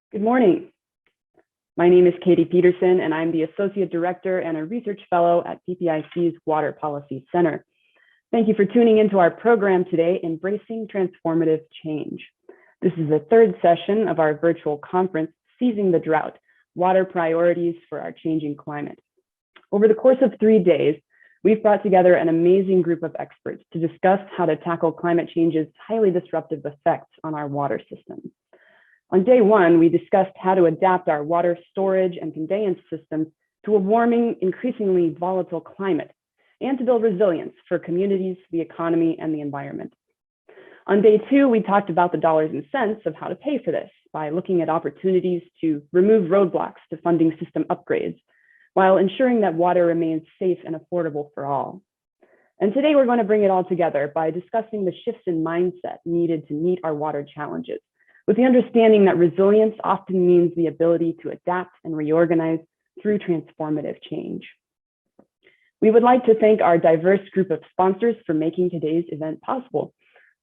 Good morning. My name is Katie Peterson, and I'm the Associate Director and a Research Fellow at PPIC's Water Policy Center. Thank you for tuning into our program today, Embracing Transformative Change. This is the third session of our virtual conference, Seizing the Drought, Water Priorities for Our Changing Climate. Over the course of 3 days, we've brought together an amazing group of experts to discuss how to tackle climate change's highly disruptive effects on our water system. On day one, we discussed how to adapt our water storage and conveyance systems to a warming, increasingly volatile climate, and to build resilience for communities, the economy, and the environment. On day two, we talked about the dollars and cents of how to pay for this by looking at opportunities to remove roadblocks to funding system upgrades, while ensuring that water remains safe and affordable for all. And today we're going to bring it all together by discussing the shifts in mindset needed to meet our water challenges, with the understanding that resilience often means the ability to adapt and reorganize through transformative change. We would like to thank our diverse group of sponsors for making today's event possible.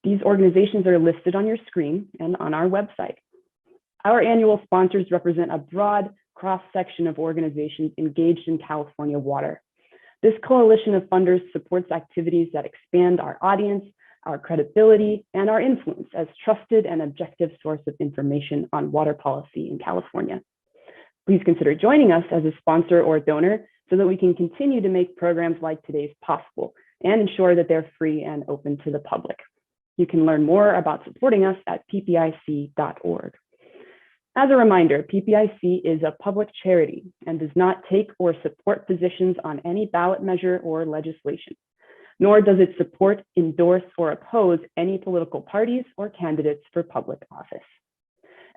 These organizations are listed on your screen and on our website. Our annual sponsors represent a broad cross-section of organizations engaged in California water. This coalition of funders supports activities that expand our audience, our credibility, and our influence as trusted and objective source of information on water policy in California. Please consider joining us as a sponsor or donor so that we can continue to make programs like today's possible and ensure that they're free and open to the public. You can learn more about supporting us at ppic.org. As a reminder, PPIC is a public charity and does not take or support positions on any ballot measure or legislation, nor does it support, endorse, or oppose any political parties or candidates for public office.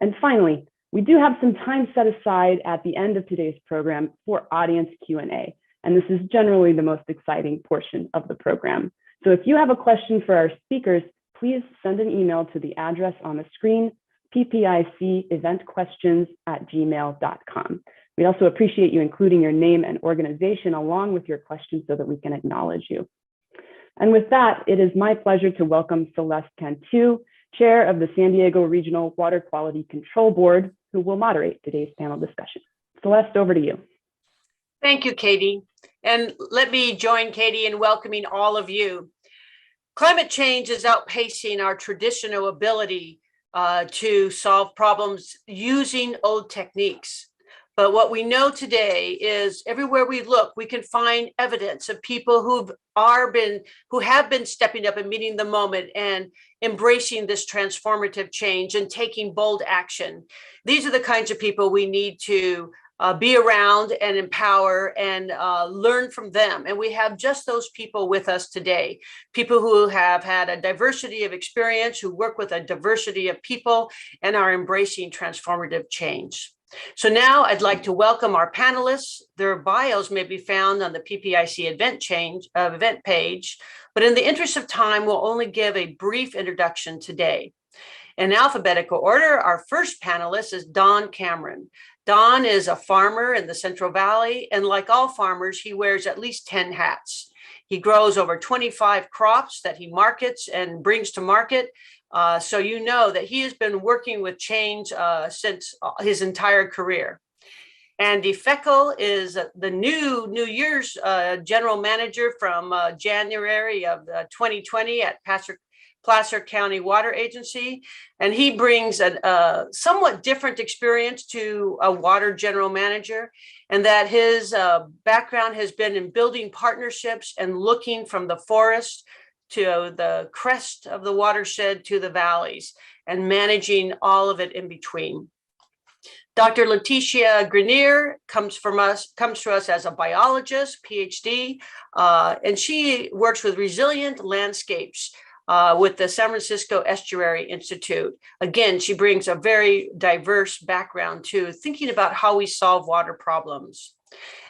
And finally, we do have some time set aside at the end of today's program for audience Q&A, and this is generally the most exciting portion of the program. So if you have a question for our speakers, please send an email to the address on the screen, ppiceventquestions@gmail.com. We also appreciate you including your name and organization along with your questions so that we can acknowledge you. And with that, it is my pleasure to welcome Celeste Cantú, Chair of the San Diego Regional Water Quality Control Board, who will moderate today's panel discussion. Celeste, over to you. Thank you, Katie. And let me join Katie in welcoming all of you. Climate change is outpacing our traditional ability to solve problems using old techniques. But what we know today is everywhere we look, we can find evidence of people who have been stepping up and meeting the moment and embracing this transformative change and taking bold action. These are the kinds of people we need to be around and empower and learn from them. And we have just those people with us today, people who have had a diversity of experience, who work with a diversity of people and are embracing transformative change. So now I'd like to welcome our panelists. Their bios may be found on the PPIC event page, but in the interest of time, we'll only give a brief introduction today. In alphabetical order, our first panelist is Don Cameron. Don is a farmer in the Central Valley, and like all farmers, he wears at least 10 hats. He grows over 25 crops that he markets and brings to market. So you know that he has been working with change since his entire career. Andy Fecko is the New Year's general manager from January of 2020 at Placer County Water Agency. And he brings a somewhat different experience to a water general manager, and that his background has been in building partnerships and looking from the forest to the crest of the watershed to the valleys and managing all of it in between. Dr. Letitia Grenier comes to us as a biologist, PhD, and she works with resilient landscapes with the San Francisco Estuary Institute. Again, she brings a very diverse background to thinking about how we solve water problems.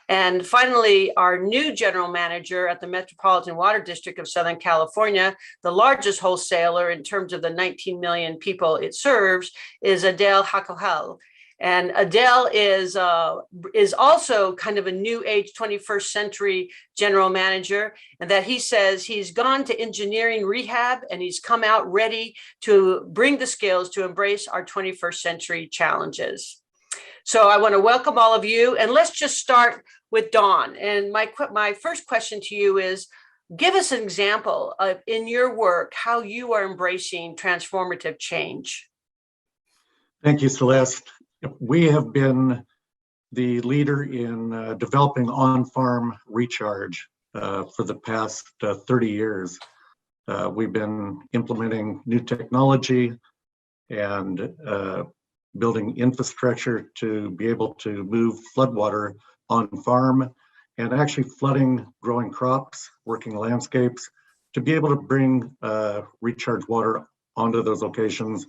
And finally, our new general manager at the Metropolitan Water District of Southern California, the largest wholesaler in terms of the 19 million people it serves, is Adel Hagekhalil. And Adel is also kind of a new age 21st century general manager, and that he says he's gone to engineering rehab and he's come out ready to bring the skills to embrace our 21st century challenges. So I want to welcome all of you, and let's just start with Dawn. And my first question to you is, give us an example of, in your work, how you are embracing transformative change. Thank you, Celeste. We have been the leader in developing on-farm recharge for the past 30 years. We've been implementing new technology and building infrastructure to be able to move floodwater on farm and actually flooding growing crops, working landscapes, to be able to bring recharge water onto those locations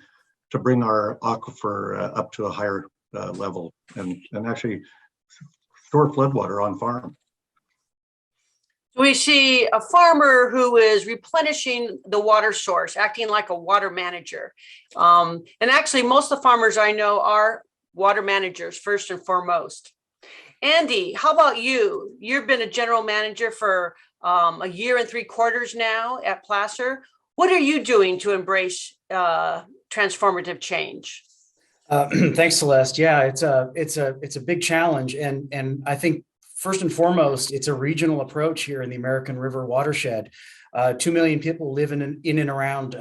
to bring our aquifer up to a higher level and actually store floodwater on farm. We see a farmer who is replenishing the water source, acting like a water manager. And actually, most of the farmers I know are water managers first and foremost. Andy, how about you? You've been a general manager for a year and 3 quarters now at Placer. What are you doing to embrace transformative change? Thanks, Celeste. Yeah, it's a big challenge, and I think first and foremost, it's a regional approach here in the American River watershed. 2 million people live in and around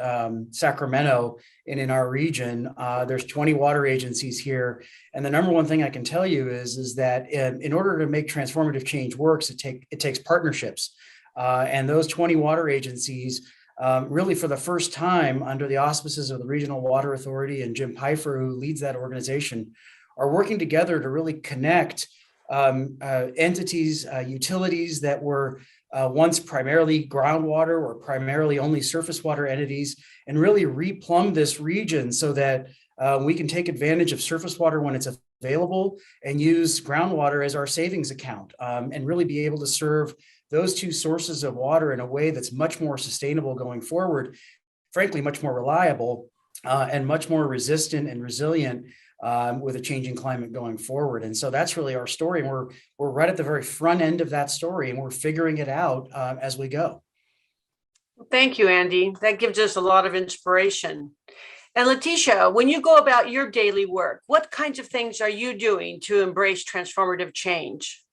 Sacramento and in our region. There's 20 water agencies here, and the number one thing I can tell you is that in order to make transformative change works, it takes partnerships, and those 20 water agencies. Really, for the first time, under the auspices of the Regional Water Authority and Jim Pfeiffer, who leads that organization, are working together to really connect entities, utilities that were once primarily groundwater or primarily only surface water entities, and really replumb this region so that we can take advantage of surface water when it's available and use groundwater as our savings account, and really be able to serve those two sources of water in a way that's much more sustainable going forward, frankly, much more reliable and much more resistant and resilient with a changing climate going forward. And so that's really our story. And we're right at the very front end of that story, and we're figuring it out as we go. Thank you, Andy. That gives us a lot of inspiration. And Letitia, when you go about your daily work, what kinds of things are you doing to embrace transformative change?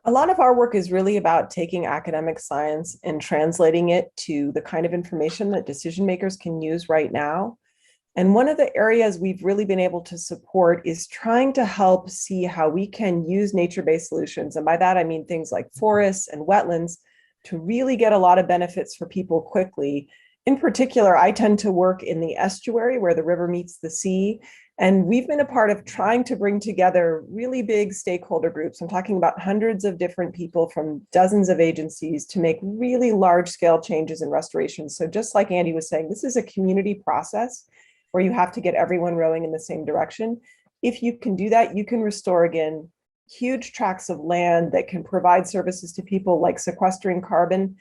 A lot of our work is really about taking academic science and translating it to the kind of information that decision makers can use right now. And one of the areas we've really been able to support is trying to help see how we can use nature-based solutions. And by that, I mean things like forests and wetlands to really get a lot of benefits for people quickly. In particular, I tend to work in the estuary where the river meets the sea. And we've been a part of trying to bring together really big stakeholder groups. I'm talking about hundreds of different people from dozens of agencies to make really large scale changes and restorations. So just like Andy was saying, this is a community process where you have to get everyone rowing in the same direction. If you can do that, you can restore again huge tracts of land that can provide services to people, like sequestering carbon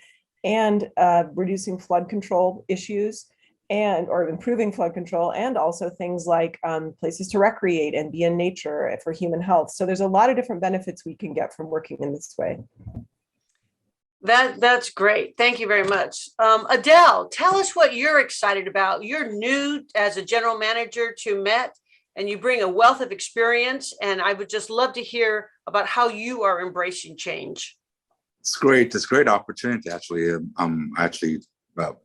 and reducing flood control issues, or improving flood control, and also things like places to recreate and be in nature for human health. So there's a lot of different benefits we can get from working in this way. That's great. Thank you very much. Adel, tell us what you're excited about. You're new as a general manager to Met, and you bring a wealth of experience, and I would just love to hear about how you are embracing change. It's great. It's a great opportunity, actually. I'm actually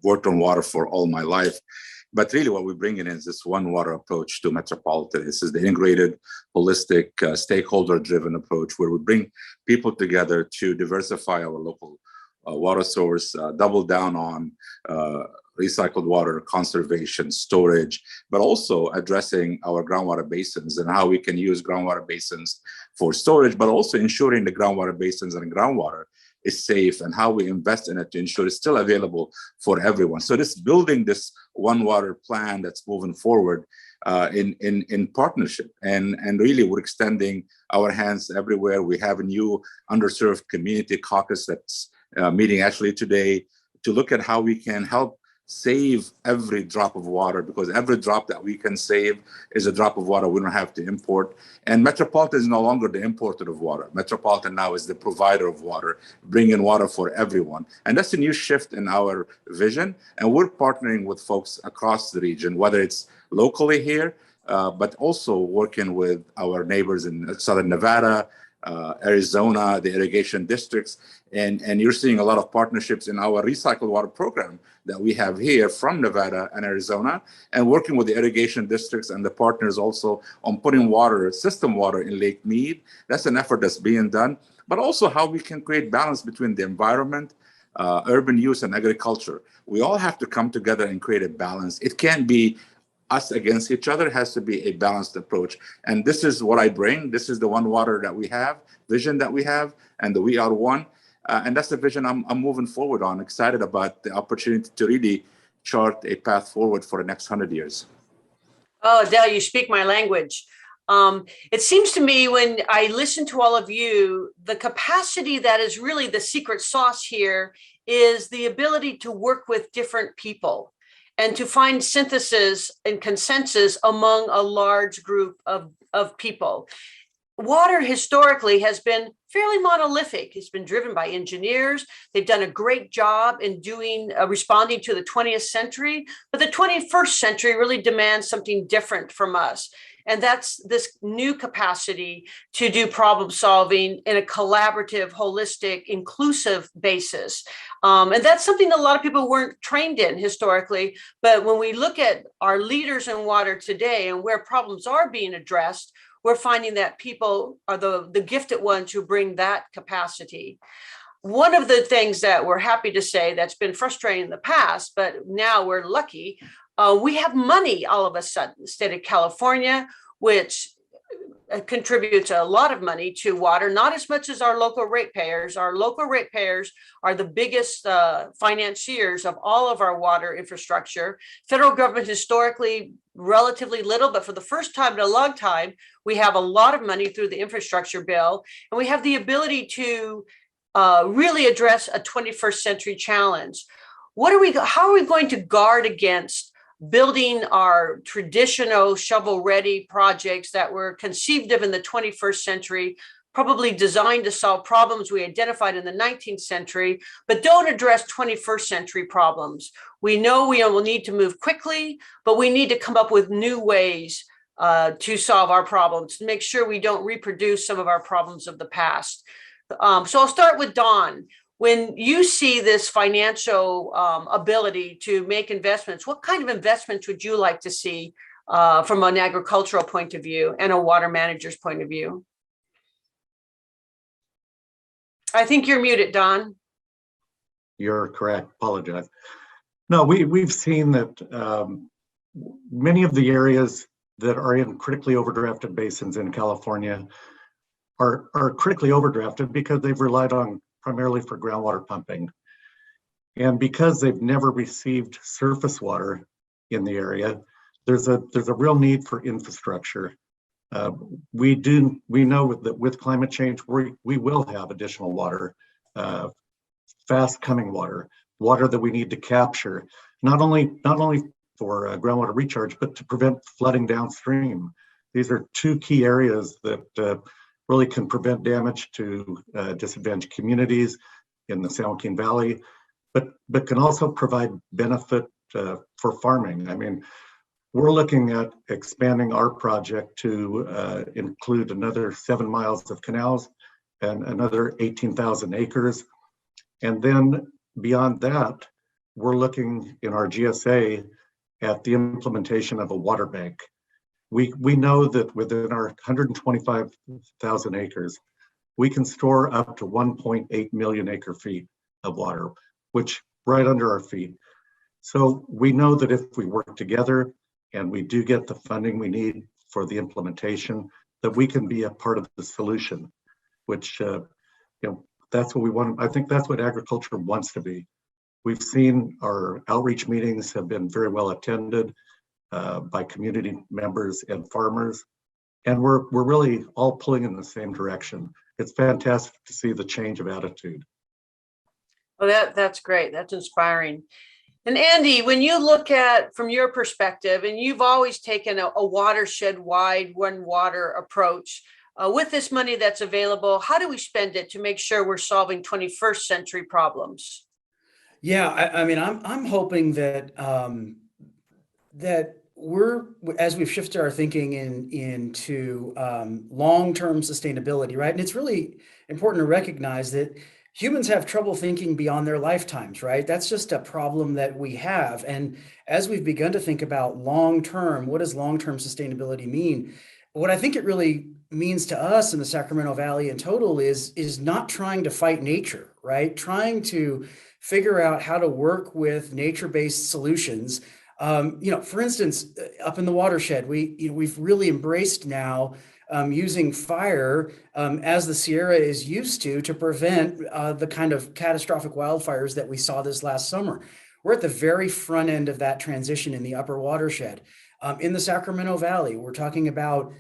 worked on water for all my life, but really what we're bringing is this one water approach to Metropolitan. This is the integrated, holistic, stakeholder-driven approach where we bring people together to diversify our local water source, double down on recycled water conservation, storage, but also addressing our groundwater basins and how we can use groundwater basins for storage, but also ensuring the groundwater basins and groundwater is safe, and how we invest in it to ensure it's still available for everyone. So this building this one water plan that's moving forward in partnership, and really we're extending our hands everywhere. We have a new underserved community caucus that's meeting actually today to look at how we can help save every drop of water, because every drop that we can save is a drop of water we don't have to import. And Metropolitan is no longer the importer of water. Metropolitan now is the provider of water, bringing water for everyone. And that's a new shift in our vision. And we're partnering with folks across the region, whether it's locally here, but also working with our neighbors in Southern Nevada, Arizona, the irrigation districts. And you're seeing a lot of partnerships in our recycled water program that we have here from Nevada and Arizona, and working with the irrigation districts and the partners also on putting water, system water in Lake Mead. That's an effort that's being done, but also how we can create balance between the environment, urban use, and agriculture. We all have to come together and create a balance. It can't be us against each other. It has to be a balanced approach. And this is what I bring. This is the one water that we have, vision that we have, and the we are one. And that's the vision I'm moving forward on, excited about the opportunity to really chart a path forward for the next 100 years. Oh, Adel, you speak my language. It seems to me when I listen to all of you, the capacity that is really the secret sauce here is the ability to work with different people and to find synthesis and consensus among a large group of people. Water historically has been fairly monolithic. It's been driven by engineers. They've done a great job in responding to the 20th century, but the 21st century really demands something different from us. And that's this new capacity to do problem solving in a collaborative, holistic, inclusive basis. And that's something that a lot of people weren't trained in historically. But when we look at our leaders in water today and where problems are being addressed, we're finding that people are the gifted ones who bring that capacity. One of the things that we're happy to say that's been frustrating in the past, but now we're lucky, we have money all of a sudden. The state of California, which contributes a lot of money to water, not as much as our local ratepayers. Our local ratepayers are the biggest financiers of all of our water infrastructure. Federal government historically relatively little, but for the first time in a long time, we have a lot of money through the infrastructure bill, and we have the ability to really address a 21st century challenge. How are we going to guard against building our traditional shovel-ready projects that were conceived of in the 21st century, probably designed to solve problems we identified in the 19th century, but don't address 21st century problems? We know we will need to move quickly, but we need to come up with new ways to solve our problems, to make sure we don't reproduce some of our problems of the past. So I'll start with Don. When you see this financial ability to make investments, what kind of investments would you like to see from an agricultural point of view and a water manager's point of view? I think you're muted, Don. You're correct. Apologize. No, we've seen that many of the areas that are in critically overdrafted basins in California are critically overdrafted because they've relied on primarily for groundwater pumping. And because they've never received surface water in the area, there's a real need for infrastructure. We know that with climate change, we will have additional water, fast coming water that we need to capture, not only for groundwater recharge, but to prevent flooding downstream. These are two key areas that really can prevent damage to disadvantaged communities in the San Joaquin Valley, but can also provide benefit for farming. I mean, we're looking at expanding our project to include another 7 miles of canals and another 18,000 acres. And then beyond that, we're looking in our GSA at the implementation of a water bank. We know that within our 125,000 acres, we can store up to 1.8 million acre feet of water, which right under our feet. So we know that if we work together and we do get the funding we need for the implementation, that we can be a part of the solution, which that's what we want. I think that's what agriculture wants to be. We've seen our outreach meetings have been very well attended by community members and farmers, and we're really all pulling in the same direction. It's fantastic to see the change of attitude. Well, that's great. That's inspiring. And Andy, when you look at from your perspective, and you've always taken a watershed-wide, one water approach, with this money that's available, how do we spend it to make sure we're solving 21st century problems? Yeah, I mean, I'm hoping that that we're as we've shifted our thinking into long-term sustainability, right? And it's really important to recognize that humans have trouble thinking beyond their lifetimes, right? That's just a problem that we have. And as we've begun to think about long-term, what does long-term sustainability mean? What I think it really means to us in the Sacramento Valley in total is not trying to fight nature, right? Trying to figure out how to work with nature-based solutions. For instance, up in the watershed, we've really embraced now using fire as the Sierra is used to prevent the kind of catastrophic wildfires that we saw this last summer. We're at the very front end of that transition in the upper watershed. In the Sacramento Valley, we're talking about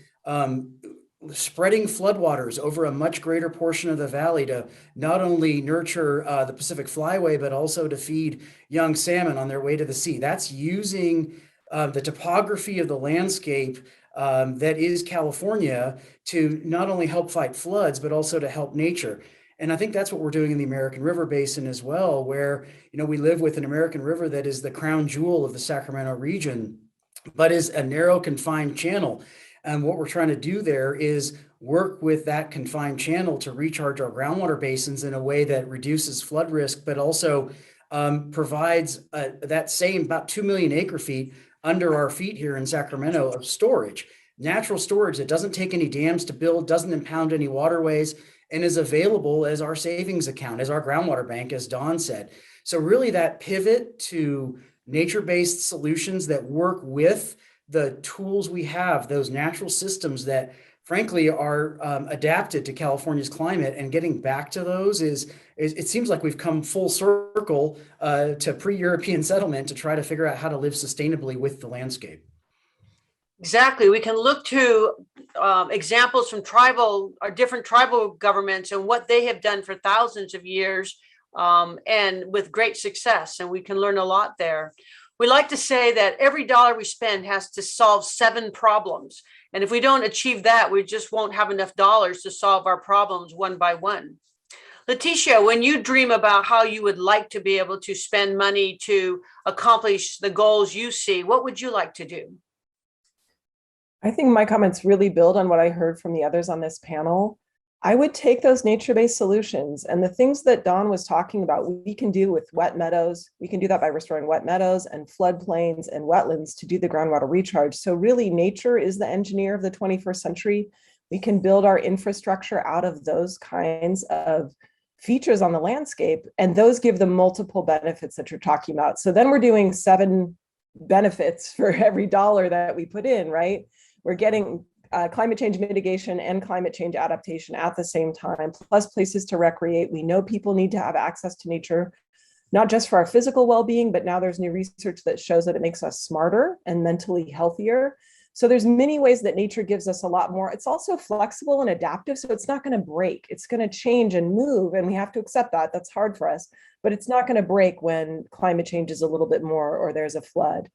spreading floodwaters over a much greater portion of the valley to not only nurture the Pacific Flyway, but also to feed young salmon on their way to the sea. That's using the topography of the landscape that is California to not only help fight floods, but also to help nature. And I think that's what we're doing in the American River Basin as well, where we live with an American River that is the crown jewel of the Sacramento region, but is a narrow confined channel. And what we're trying to do there is work with that confined channel to recharge our groundwater basins in a way that reduces flood risk, but also provides that same about 2 million acre feet under our feet here in Sacramento of storage, natural storage that doesn't take any dams to build, doesn't impound any waterways, and is available as our savings account, as our groundwater bank, as Dawn said. So really that pivot to nature-based solutions that work with the tools we have, those natural systems that frankly are adapted to California's climate, and getting back to those is it seems like we've come full circle to pre-European settlement to try to figure out how to live sustainably with the landscape. Exactly. We can look to examples from different tribal governments and what they have done for thousands of years, and with great success. And we can learn a lot there. We like to say that every dollar we spend has to solve 7 problems. And if we don't achieve that, we just won't have enough dollars to solve our problems one by one. Letitia, when you dream about how you would like to be able to spend money to accomplish the goals you see, what would you like to do? I think my comments really build on what I heard from the others on this panel. I would take those nature-based solutions and the things that Dawn was talking about, we can do with wet meadows. We can do that by restoring wet meadows and floodplains and wetlands to do the groundwater recharge. So really nature is the engineer of the 21st century. We can build our infrastructure out of those kinds of features on the landscape, and those give the multiple benefits that you're talking about. So then we're doing 7 benefits for every dollar that we put in, right? We're getting climate change mitigation and climate change adaptation at the same time, plus places to recreate. We know people need to have access to nature, not just for our physical well-being, but now there's new research that shows that it makes us smarter and mentally healthier. So there's many ways that nature gives us a lot more. It's also flexible and adaptive, so it's not going to break. It's going to change and move, and we have to accept that. That's hard for us, but it's not going to break when climate changes a little bit more or there's a flood.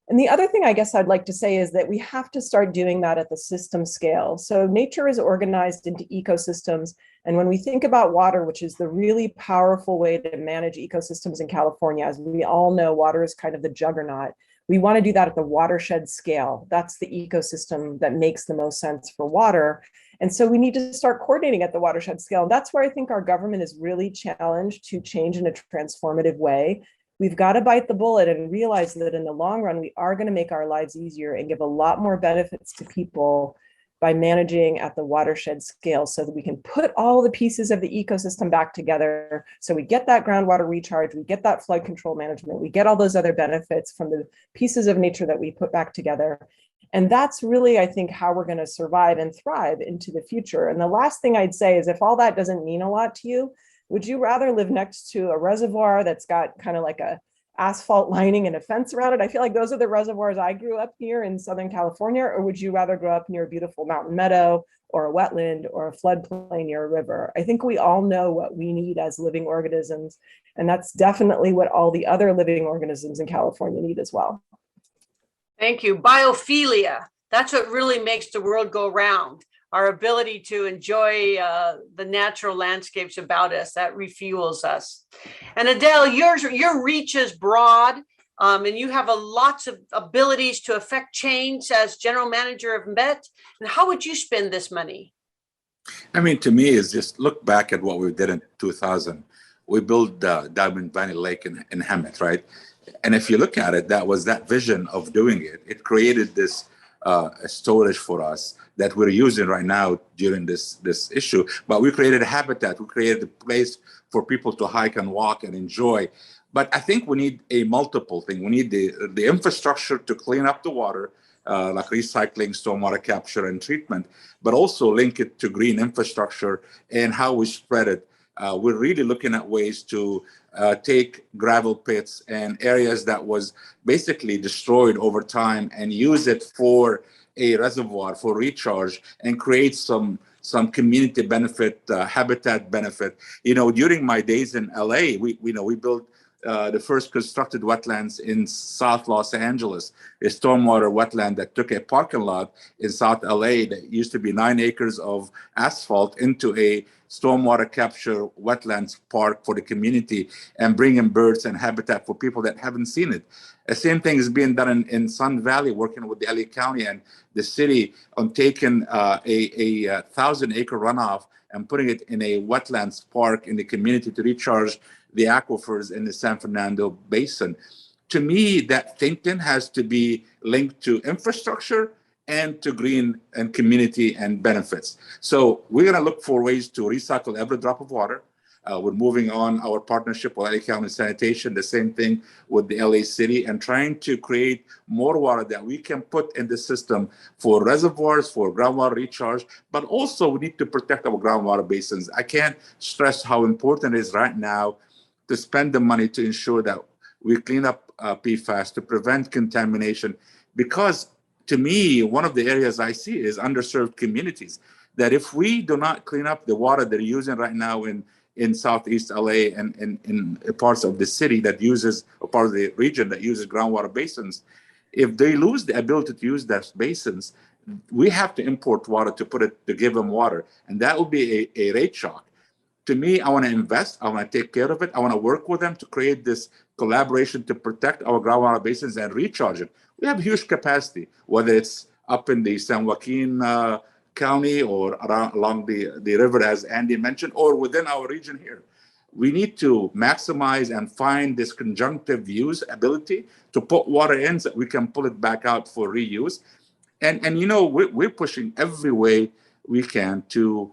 And the other thing I guess I'd like to say is that we have to start doing that at the system scale. So nature is organized into ecosystems. And when we think about water, which is the really powerful way to manage ecosystems in California, as we all know, water is kind of the juggernaut. We want to do that at the watershed scale. That's the ecosystem that makes the most sense for water. And so we need to start coordinating at the watershed scale. And that's where I think our government is really challenged to change in a transformative way. We've got to bite the bullet and realize that in the long run, we are going to make our lives easier and give a lot more benefits to people by managing at the watershed scale, so that we can put all the pieces of the ecosystem back together. So we get that groundwater recharge, we get that flood control management, we get all those other benefits from the pieces of nature that we put back together. And that's really, I think, how we're going to survive and thrive into the future. And the last thing I'd say is, if all that doesn't mean a lot to you, would you rather live next to a reservoir that's got kind of like a asphalt lining and a fence around it? I feel like those are the reservoirs I grew up near in Southern California. Or would you rather grow up near a beautiful mountain meadow or a wetland or a floodplain near a river. I think we all know what we need as living organisms, and that's definitely what all the other living organisms in California need as well. Thank you. Biophilia. That's what really makes the world go round. Our ability to enjoy the natural landscapes about us, that refuels us. And Adel, your reach is broad, and you have lots of abilities to affect change as general manager of Met. And how would you spend this money? I mean, to me, is just look back at what we did in 2000. We built Diamond Valley Lake in Hemet, right? And if you look at it, that was that vision of doing it. It created this storage for us that we're using right now during this issue. But we created a habitat. We created a place for people to hike and walk and enjoy. But I think we need a multiple thing. We need the infrastructure to clean up the water, like recycling, stormwater capture, and treatment, but also link it to green infrastructure and how we spread it. We're really looking at ways to take gravel pits and areas that was basically destroyed over time and use it for a reservoir for recharge and create some community benefit, habitat benefit. You know, during my days in LA, we built the first constructed wetlands in South Los Angeles, a stormwater wetland that took a parking lot in South LA that used to be 9 acres of asphalt into a stormwater capture wetlands park for the community and bringing birds and habitat for people that haven't seen it. The same thing is being done in Sun Valley, working with the LA County and the city on taking a 1,000-acre runoff and putting it in a wetlands park in the community to recharge the aquifers in the San Fernando Basin. To me, that thinking has to be linked to infrastructure and to green and community and benefits. So we're going to look for ways to recycle every drop of water. We're moving on our partnership with LA County Sanitation, the same thing with the LA City, and trying to create more water that we can put in the system for reservoirs, for groundwater recharge, but also we need to protect our groundwater basins. I can't stress how important it is right now to spend the money to ensure that we clean up PFAS, to prevent contamination, because to me, one of the areas I see is underserved communities, that if we do not clean up the water they're using right now in Southeast LA and in parts of the city that uses, or part of the region that uses groundwater basins, if they lose the ability to use those basins, we have to import water to give them water. And that will be a rate shock. To me, I want to invest, I want to take care of it, I want to work with them to create this collaboration to protect our groundwater basins and recharge it. We have huge capacity, whether it's up in the San Joaquin County or along the river, as Andy mentioned, or within our region here. We need to maximize and find this conjunctive use ability to put water in so that we can pull it back out for reuse. And you know, we're pushing every way we can to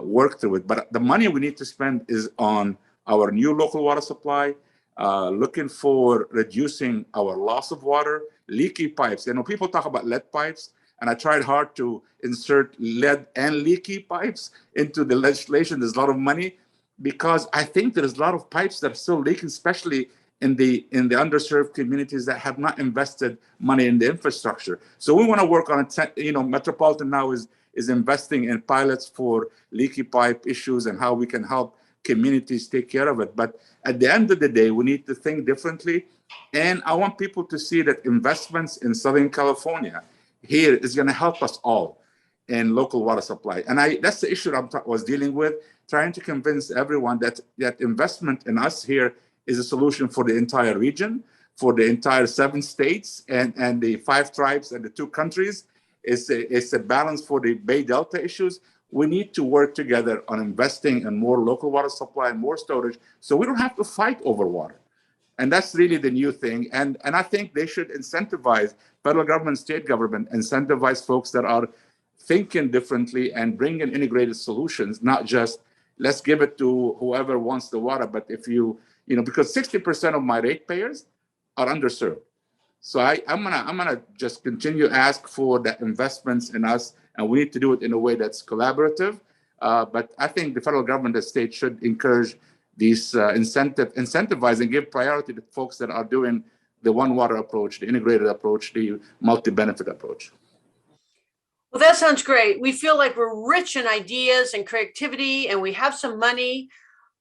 work through it. But the money we need to spend is on our new local water supply, looking for reducing our loss of water, leaky pipes. You know, people talk about lead pipes, and I tried hard to insert lead and leaky pipes into the legislation. There's a lot of money because I think there's a lot of pipes that are still leaking, especially in the underserved communities that have not invested money in the infrastructure. So we want to work on it. You know, Metropolitan now is investing in pilots for leaky pipe issues and how we can help communities take care of it. But at the end of the day, we need to think differently. And I want people to see that investments in Southern California here is going to help us all in local water supply. And that's the issue I was dealing with, trying to convince everyone that investment in us here is a solution for the entire region, for the entire 7 states and the 5 tribes and the 2 countries. It's a balance for the Bay Delta issues. We need to work together on investing in more local water supply and more storage so we don't have to fight over water. And that's really the new thing. And I think they should incentivize, federal government, state government, incentivize folks that are thinking differently and bringing integrated solutions, not just let's give it to whoever wants the water. But if you know, because 60% of my ratepayers are underserved. So I'm gonna just continue to ask for the investments in us, and we need to do it in a way that's collaborative. But I think the federal government, the state should encourage these incentivize and give priority to folks that are doing the one water approach, the integrated approach, the multi-benefit approach. Well, that sounds great. We feel like we're rich in ideas and creativity, and we have some money,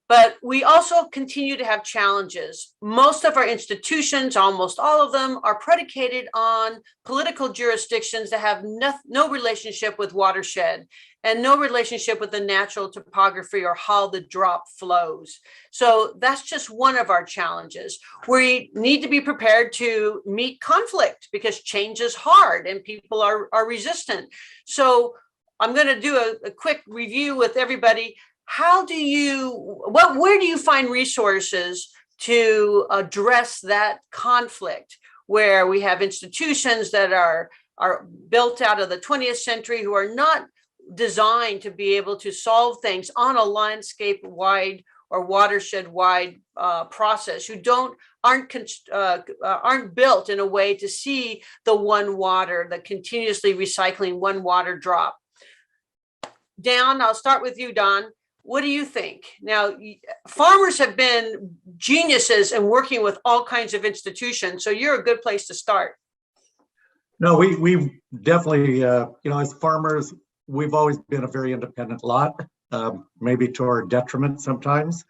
but we also continue to have challenges. Most of our institutions, almost all of them, are predicated on political jurisdictions that have no relationship with watershed and no relationship with the natural topography or how the drop flows. So that's just one of our challenges. We need to be prepared to meet conflict because change is hard and people are resistant. So I'm going to do a quick review with everybody. Where do you find resources to address that conflict where we have institutions that are built out of the 20th century who are not designed to be able to solve things on a landscape wide or watershed wide process, who aren't built in a way to see the one water, the continuously recycling one water drop? Don, I'll start with you, Don. What do you think? Now, farmers have been geniuses in working with all kinds of institutions, so you're a good place to start. No, we definitely, as farmers, we've always been a very independent lot, maybe to our detriment sometimes.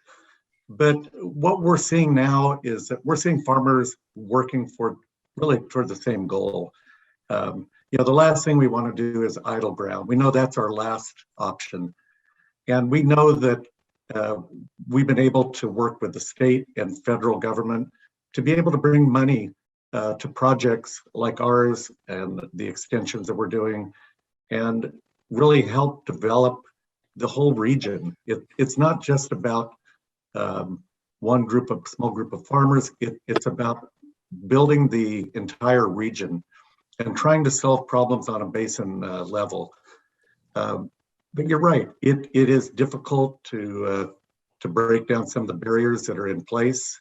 But what we're seeing now is that we're seeing farmers working toward the same goal. The last thing we want to do is idle ground. We know that's our last option. And we know that we've been able to work with the state and federal government to be able to bring money to projects like ours and the extensions that we're doing and really help develop the whole region. It's not just about one small group of farmers. It's about building the entire region and trying to solve problems on a basin level. But you're right, it is difficult to break down some of the barriers that are in place.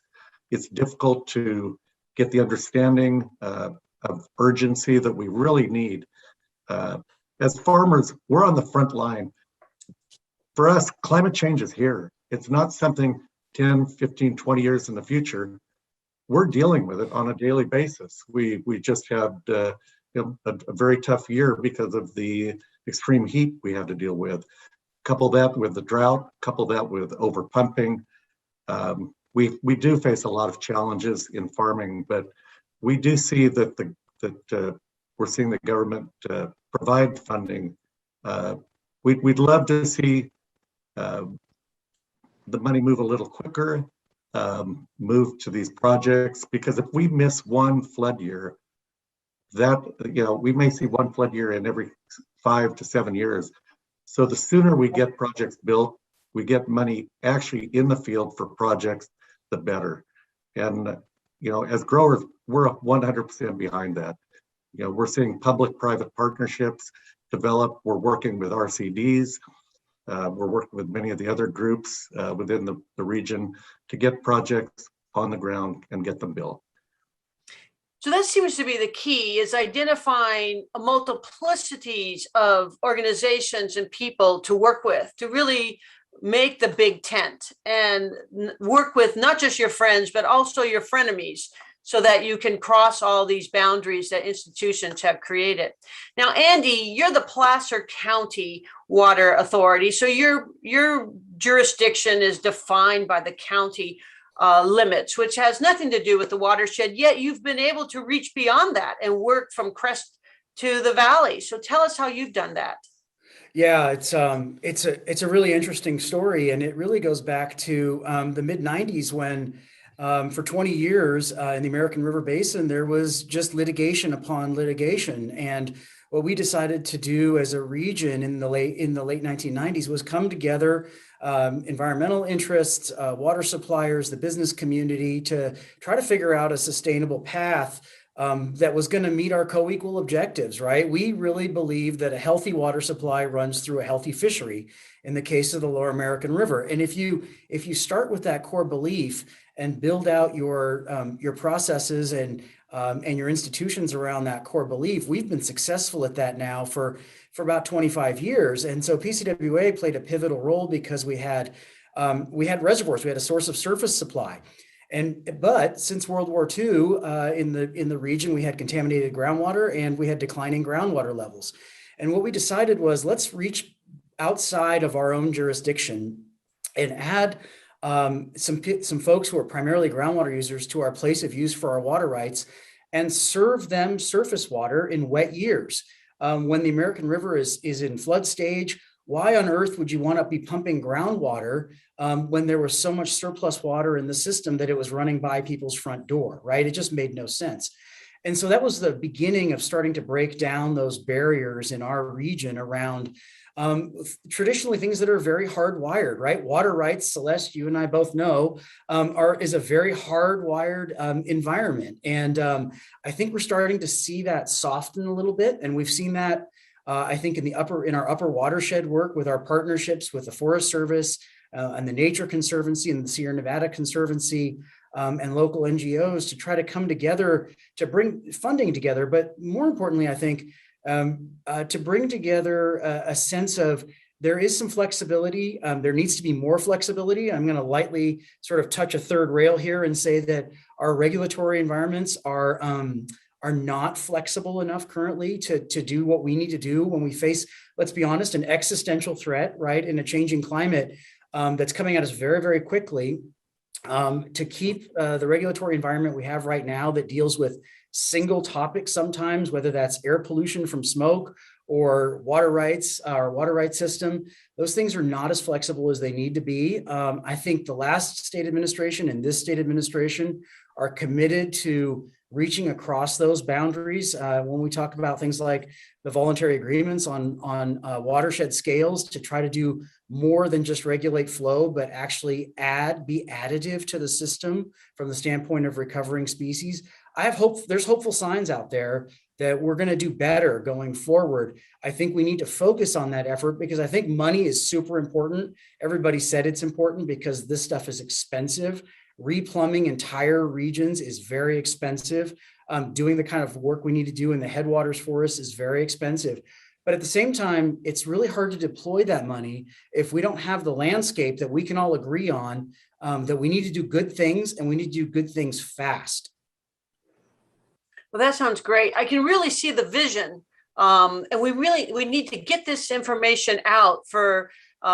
It's difficult to get the understanding of urgency that we really need. As farmers, we're on the front line. For us, climate change is here. It's not something 10, 15, 20 years in the future. We're dealing with it on a daily basis. We just had a very tough year because of the extreme heat we had to deal with. Couple that with the drought, couple that with over pumping. We do face a lot of challenges in farming, but we do see that we're seeing the government provide funding. We'd love to see the money move a little quicker, move to these projects, because if we miss one flood year, we may see one flood year in every 5 to 7 years. So the sooner we get projects built, we get money actually in the field for projects, the better. And as growers, we're 100% behind that. We're seeing public-private partnerships develop. We're working with RCDs. We're working with many of the other groups within the region to get projects on the ground and get them built. So that seems to be the key, is identifying a multiplicities of organizations and people to work with, to really make the big tent and work with not just your friends, but also your frenemies, so that you can cross all these boundaries that institutions have created. Now, Andy, you're the Placer County Water Authority. So your jurisdiction is defined by the county limits, which has nothing to do with the watershed, yet you've been able to reach beyond that and work from crest to the valley. So tell us how you've done that. Yeah, it's a really interesting story, and it really goes back to the mid-90s when for 20 years in the American River Basin, there was just litigation upon litigation. And what we decided to do as a region in the late 1990s was come together, environmental interests, water suppliers, the business community, to try to figure out a sustainable path that was going to meet our co-equal objectives, right? We really believe that a healthy water supply runs through a healthy fishery in the case of the Lower American River. And if you start with that core belief and build out your processes and your institutions around that core belief, we've been successful at that now for about 25 years. And so PCWA played a pivotal role because we had reservoirs, we had a source of surface supply. But since World War II, in the region, we had contaminated groundwater and we had declining groundwater levels. And what we decided was, let's reach outside of our own jurisdiction and add some folks who are primarily groundwater users to our place of use for our water rights, and serve them surface water in wet years. When the American River is in flood stage, why on earth would you want to be pumping groundwater when there was so much surplus water in the system that it was running by people's front door, right? It just made no sense. And so that was the beginning of starting to break down those barriers in our region around traditionally things that are very hardwired, right? Water rights, Celeste, you and I both know, is a very hardwired environment. And I think we're starting to see that soften a little bit. And we've seen that, I think, in our upper watershed work with our partnerships with the Forest Service and the Nature Conservancy and the Sierra Nevada Conservancy, and local NGOs to try to come together to bring funding together. But more importantly, I think, to bring together a sense of there is some flexibility. There needs to be more flexibility. I'm going to lightly sort of touch a third rail here and say that our regulatory environments are not flexible enough currently to do what we need to do when we face, let's be honest, an existential threat, right, in a changing climate that's coming at us very, very quickly. To keep the regulatory environment we have right now that deals with single topics sometimes, whether that's air pollution from smoke or water rights, our water rights system, those things are not as flexible as they need to be. I think the last state administration and this state administration are committed to reaching across those boundaries when we talk about things like the voluntary agreements on watershed scales to try to do more than just regulate flow, but actually be additive to the system from the standpoint of recovering species. I have hope. There's hopeful signs out there that we're going to do better going forward. I think we need to focus on that effort because I think money is super important. Everybody said it's important because this stuff is expensive. Replumbing entire regions is very expensive. Doing the kind of work we need to do in the headwaters forest is very expensive. But at the same time, it's really hard to deploy that money if we don't have the landscape that we can all agree on, that we need to do good things and we need to do good things fast. Well, that sounds great. I can really see the vision. And we need to get this information out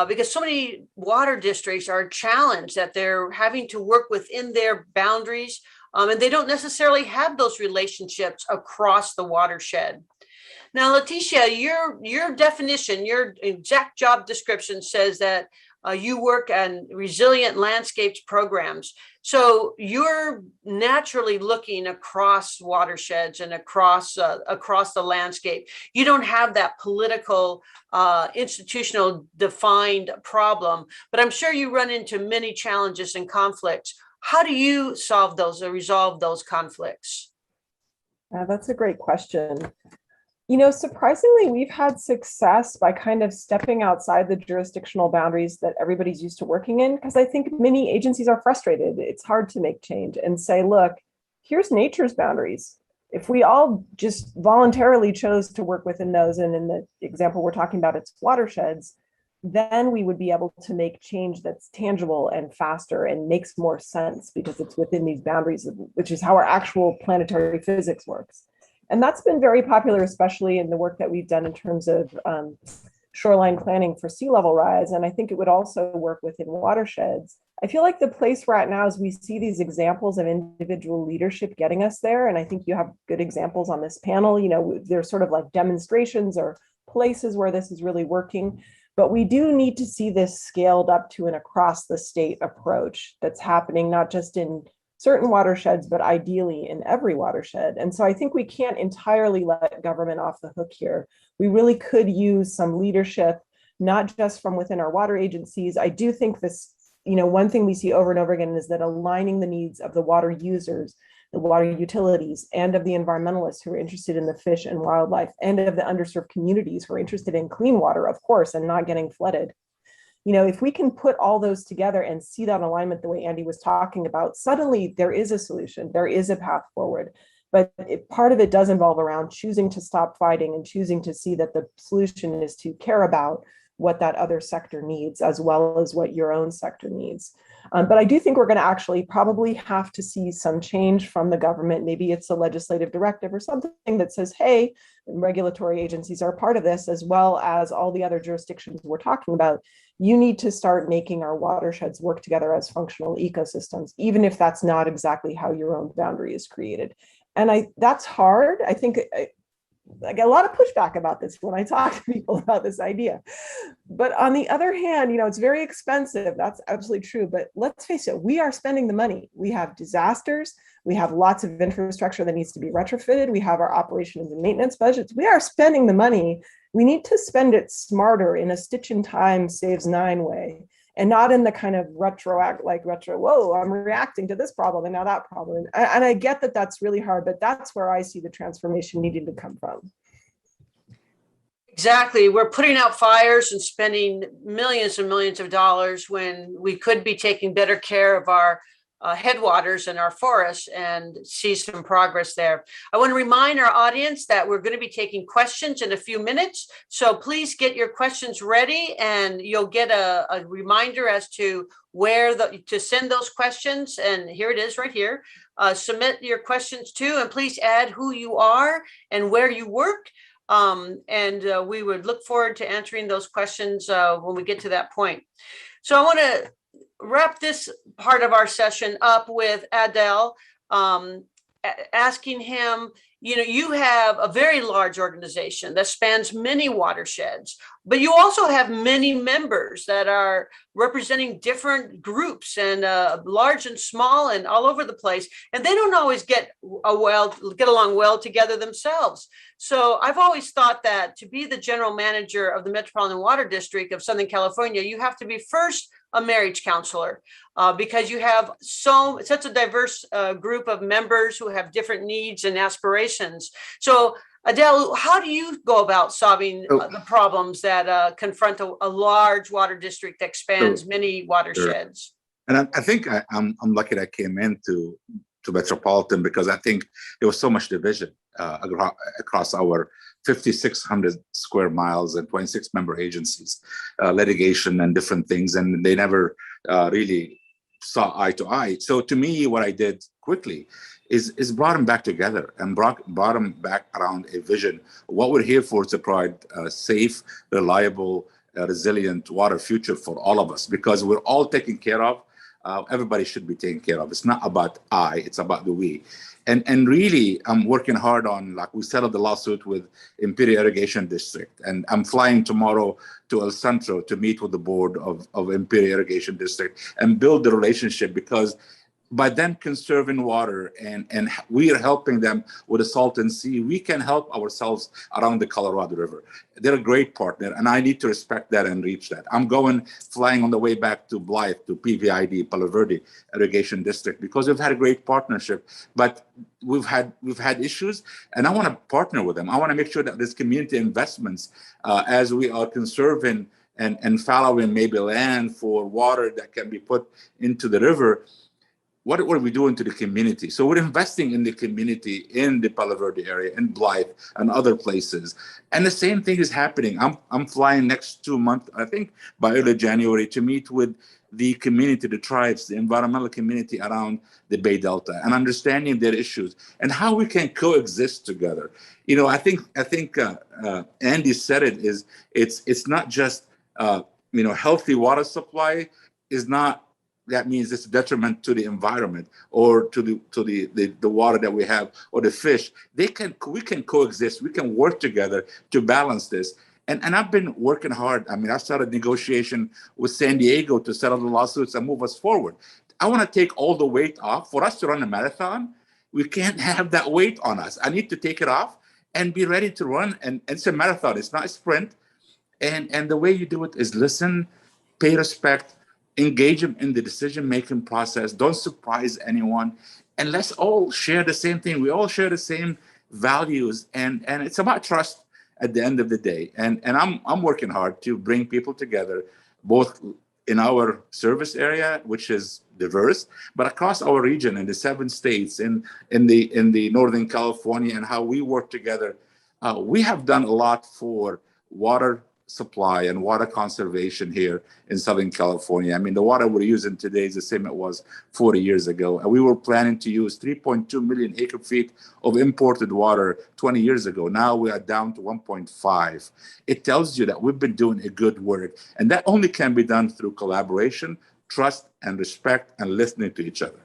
because so many water districts are challenged that they're having to work within their boundaries, and they don't necessarily have those relationships across the watershed. Now, Letitia, your definition, your exact job description says that you work on resilient landscapes programs. So you're naturally looking across watersheds and across the landscape. You don't have that political, institutional defined problem, but I'm sure you run into many challenges and conflicts. How do you solve those or resolve those conflicts? That's a great question. Surprisingly, we've had success by kind of stepping outside the jurisdictional boundaries that everybody's used to working in, because I think many agencies are frustrated. It's hard to make change and say, look, here's nature's boundaries. If we all just voluntarily chose to work within those, and in the example we're talking about, it's watersheds, then we would be able to make change that's tangible and faster and makes more sense because it's within these boundaries, which is how our actual planetary physics works. And that's been very popular, especially in the work that we've done in terms of shoreline planning for sea level rise. And I think it would also work within watersheds. I feel like the place we're at now is we see these examples of individual leadership getting us there. And I think you have good examples on this panel. There's sort of like demonstrations or places where this is really working. But we do need to see this scaled up to an across the state approach that's happening, not just in certain watersheds, but ideally in every watershed. And so I think we can't entirely let government off the hook here. We really could use some leadership, not just from within our water agencies. I do think this, one thing we see over and over again is that aligning the needs of the water users, the water utilities, and of the environmentalists who are interested in the fish and wildlife, and of the underserved communities who are interested in clean water, of course, and not getting flooded. If we can put all those together and see that alignment the way Andy was talking about, suddenly there is a solution, there is a path forward. But part of it does involve around choosing to stop fighting and choosing to see that the solution is to care about what that other sector needs, as well as what your own sector needs. But I do think we're going to actually probably have to see some change from the government. Maybe it's a legislative directive or something that says, hey, regulatory agencies are part of this, as well as all the other jurisdictions we're talking about. You need to start making our watersheds work together as functional ecosystems, even if that's not exactly how your own boundary is created. And that's hard. I think I get a lot of pushback about this when I talk to people about this idea. But on the other hand, it's very expensive. That's absolutely true. But let's face it, we are spending the money. We have disasters. We have lots of infrastructure that needs to be retrofitted. We have our operations and maintenance budgets. We are spending the money. We need to spend it smarter in a stitch in time saves nine way, and not in the kind of whoa, I'm reacting to this problem and now that problem. And I get that that's really hard, but that's where I see the transformation needing to come from. Exactly. We're putting out fires and spending millions and millions of dollars when we could be taking better care of our headwaters and our forests and see some progress there. I want to remind our audience that we're going to be taking questions in a few minutes. So please get your questions ready, and you'll get a reminder as to where to send those questions. And here it is right here. Submit your questions to, and please add who you are and where you work. We would look forward to answering those questions when we get to that point. So I want to wrap this part of our session up with Adel, asking him, you have a very large organization that spans many watersheds, but you also have many members that are representing different groups, and large and small and all over the place. And they don't always get along well together themselves. So I've always thought that to be the general manager of the Metropolitan Water District of Southern California, you have to be first a marriage counselor, because you have such a diverse group of members who have different needs and aspirations. So Adel, how do you go about solving the problems that confront a large water district that spans many watersheds? And I think I'm lucky that I came into Metropolitan, because I think there was so much division across our 5,600 square miles and 26 member agencies, litigation and different things, and they never really saw eye to eye. So to me, what I did quickly is brought them back together and brought them back around a vision. What we're here for is to provide a safe, reliable, resilient water future for all of us, because we're all taken care of. Everybody should be taken care of. It's not about I, it's about the we. And really, I'm working hard on, like, we settled the lawsuit with Imperial Irrigation District, and I'm flying tomorrow to El Centro to meet with the board of Imperial Irrigation District and build the relationship, because by them conserving water and we are helping them with the Salton Sea, we can help ourselves around the Colorado River. They're a great partner, and I need to respect that and reach that. I'm flying on the way back to Blythe, to PVID, Palo Verde Irrigation District, because we've had a great partnership, but we've had issues, and I want to partner with them. I want to make sure that there's community investments as we are conserving and following maybe land for water that can be put into the river. What are we doing to the community? So we're investing in the community in the Palo Verde area, in Blythe and other places. And the same thing is happening. I'm flying next 2 months, I think by early January, to meet with the community, the tribes, the environmental community around the Bay Delta, and understanding their issues and how we can coexist together. I think Andy said it's not just healthy water supply is not. That means it's a detriment to the environment or to the water that we have or the fish. We can coexist. We can work together to balance this. And I've been working hard. I mean, I started negotiation with San Diego to settle the lawsuits and move us forward. I want to take all the weight off. For us to run a marathon, we can't have that weight on us. I need to take it off and be ready to run. And it's a marathon. It's not a sprint. And the way you do it is listen, pay respect, engage them in the decision-making process. Don't surprise anyone. And let's all share the same thing. We all share the same values. And it's about trust at the end of the day. And I'm working hard to bring people together, both in our service area, which is diverse, but across our region in the 7 states, in the Northern California, and how we work together. We have done a lot for water supply and water conservation here in Southern California. I mean, the water we're using today is the same it was 40 years ago. And we were planning to use 3.2 million acre feet of imported water 20 years ago. Now we are down to 1.5. It tells you that we've been doing a good work. And that only can be done through collaboration, trust, and respect, and listening to each other.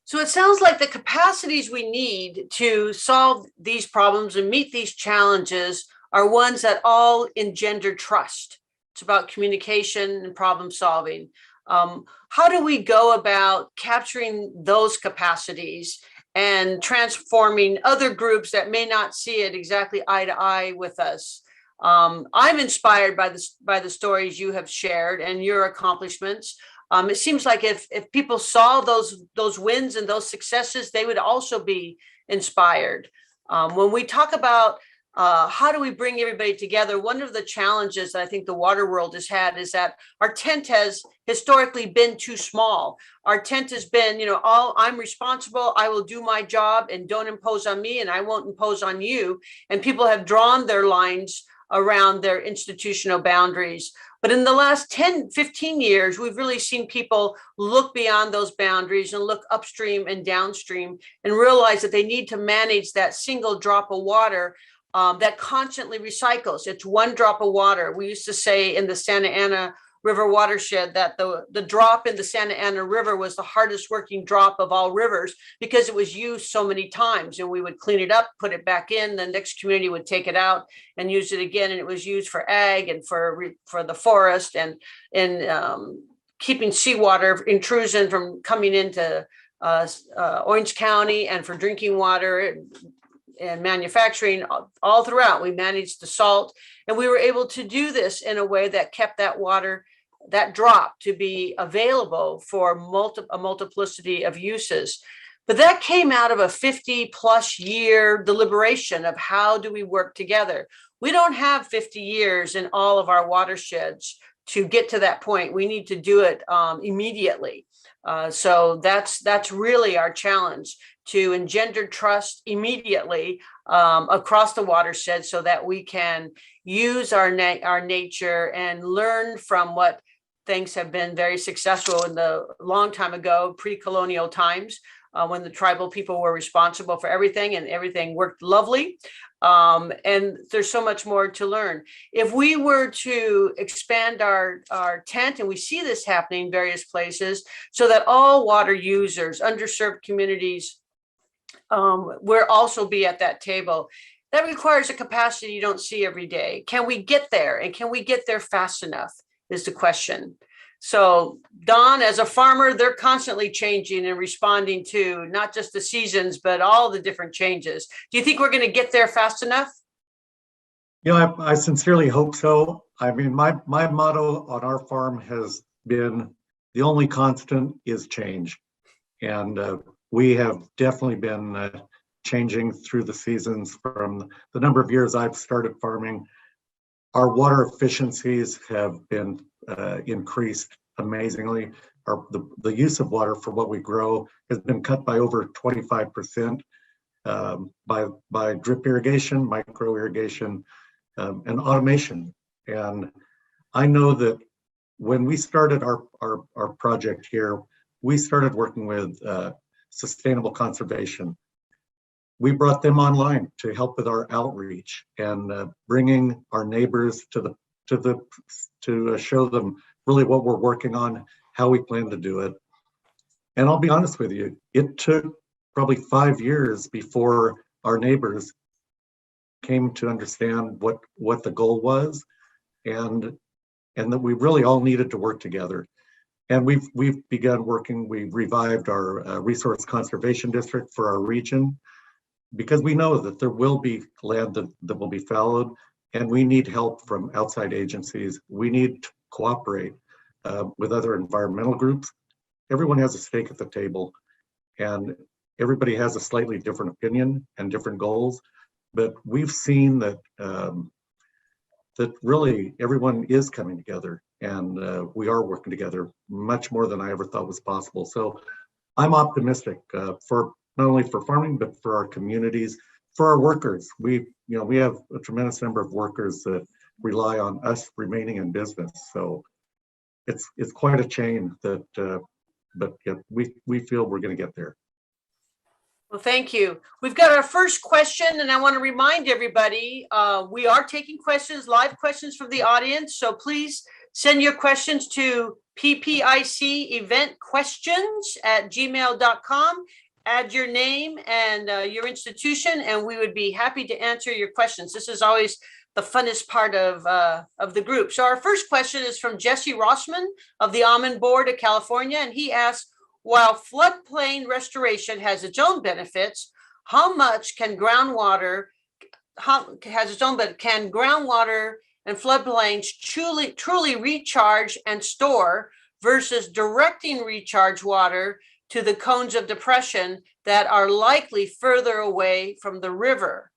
So it sounds like the capacities we need to solve these problems and meet these challenges are ones that all engender trust. It's about communication and problem solving. How do we go about capturing those capacities and transforming other groups that may not see it exactly eye to eye with us? I'm inspired by the stories you have shared and your accomplishments. It seems like if people saw those wins and those successes, they would also be inspired. When we talk about how do we bring everybody together, one of the challenges that I think the water world has had is that our tent has historically been too small. Our tent has been, I'm responsible, I will do my job, and don't impose on me, and I won't impose on you. And people have drawn their lines around their institutional boundaries. But in the last 10, 15 years, we've really seen people look beyond those boundaries and look upstream and downstream and realize that they need to manage that single drop of water that constantly recycles. It's one drop of water. We used to say in the Santa Ana River watershed that the drop in the Santa Ana River was the hardest working drop of all rivers because it was used so many times, and we would clean it up, put it back in, the next community would take it out and use it again, and it was used for ag and for the forest and keeping seawater intrusion from coming into Orange County, and for drinking water and manufacturing all throughout. We managed the salt, and we were able to do this in a way that kept that water, that drop, to be available for a multiplicity of uses. But that came out of a 50+ year deliberation of how do we work together. We don't have 50 years in all of our watersheds to get to that point. We need to do it immediately. So that's really our challenge, to engender trust immediately across the watershed so that we can use our nature and learn from what things have been very successful in the long time ago, pre-colonial times, when the tribal people were responsible for everything and everything worked lovely. And there's so much more to learn. If we were to expand our tent, and we see this happening in various places, so that all water users, underserved communities, will also be at that table, that requires a capacity you don't see every day. Can we get there? And can we get there fast enough is the question. So Don, as a farmer, they're constantly changing and responding to not just the seasons, but all the different changes. Do you think we're going to get there fast enough? I sincerely hope so. I mean, my motto on our farm has been the only constant is change. And we have definitely been changing through the seasons. From the number of years I've started farming, our water efficiencies have been increased amazingly. The use of water for what we grow has been cut by over 25% by drip irrigation, micro irrigation, and automation. And I know that when we started our project here, we started working with sustainable conservation. We brought them online to help with our outreach and bringing our neighbors to show them really what we're working on, how we plan to do it. And I'll be honest with you, it took probably 5 years before our neighbors came to understand what the goal was, and that we really all needed to work together. And we've begun working. We revived our resource conservation district for our region, because we know that there will be land that will be fallowed, and we need help from outside agencies. We need to cooperate with other environmental groups. Everyone has a stake at the table, and everybody has a slightly different opinion and different goals. But we've seen that that really everyone is coming together, and we are working together much more than I ever thought was possible. So I'm optimistic for not only for farming, but for our communities, for our workers. We have a tremendous number of workers that rely on us remaining in business. So it's quite a chain that, but yeah, we feel we're going to get there. Well, thank you. We've got our first question, and I want to remind everybody, we are taking questions, live questions from the audience. So please send your questions to ppiceventquestions@gmail.com. Add your name and your institution, and we would be happy to answer your questions. This is always the funnest part of the group. So our first question is from Jesse Rossman of the Almond Board of California, and he asks, while floodplain restoration has its own benefits, how much can groundwater and floodplains truly recharge and store versus directing recharge water to the cones of depression that are likely further away from the river?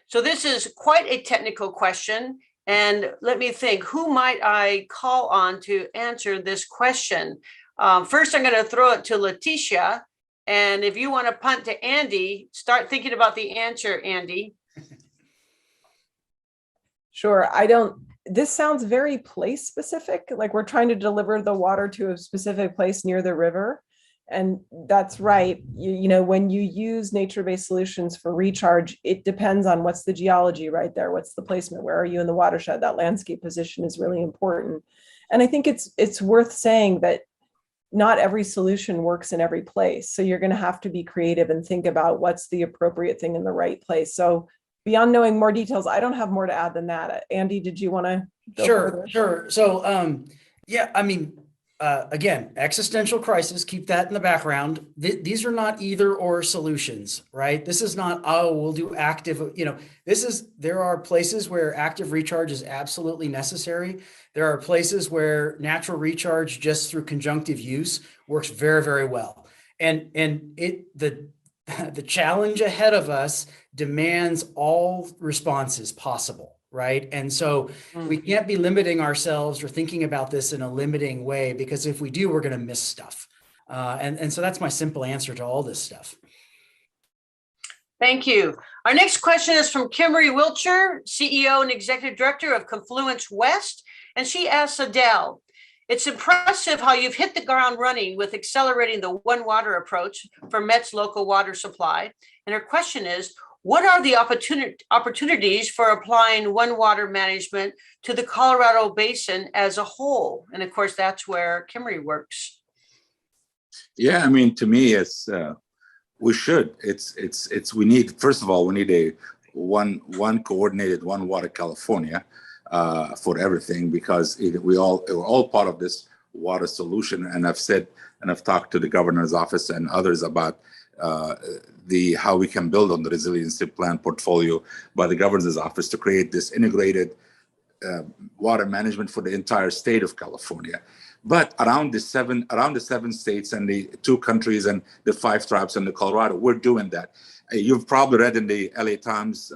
So this is quite a technical question. And let me think, who might I call on to answer this question? First, I'm going to throw it to Letitia. And if you want to punt to Andy, start thinking about the answer, Andy. Sure. This sounds very place specific, like we're trying to deliver the water to a specific place near the river. And that's right. When you use nature-based solutions for recharge, it depends on what's the geology right there. What's the placement? Where are you in the watershed? That landscape position is really important. And I think it's worth saying that not every solution works in every place. So you're going to have to be creative and think about what's the appropriate thing in the right place. So beyond knowing more details, I don't have more to add than that. Andy, did you want to go further? Sure. So, yeah, I mean, again, existential crisis, keep that in the background. These are not either or solutions, right? This is not, we'll do active, there are places where active recharge is absolutely necessary. There are places where natural recharge just through conjunctive use works very, very well. And the challenge ahead of us demands all responses possible. Right. And so we can't be limiting ourselves or thinking about this in a limiting way, because if we do, we're going to miss stuff. And so that's my simple answer to all this stuff. Thank you. Our next question is from Kimberly Wiltshire, CEO and Executive Director of Confluence West. And she asks Adel, it's impressive how you've hit the ground running with accelerating the One Water approach for Met's local water supply. And her question is, what are the opportunities for applying One Water management to the Colorado Basin as a whole? And of course, that's where Kimberly works. Yeah, I mean, to me, it's we should. We need, first of all, we need a one coordinated One Water California for everything, because we're all part of this water solution. And I've said, and I've talked to the governor's office and others about how we can build on the resiliency plan portfolio by the governor's office to create this integrated water management for the entire state of California. But around the seven states and the 2 countries and the 5 tribes and the Colorado, we're doing that. You've probably read in the LA Times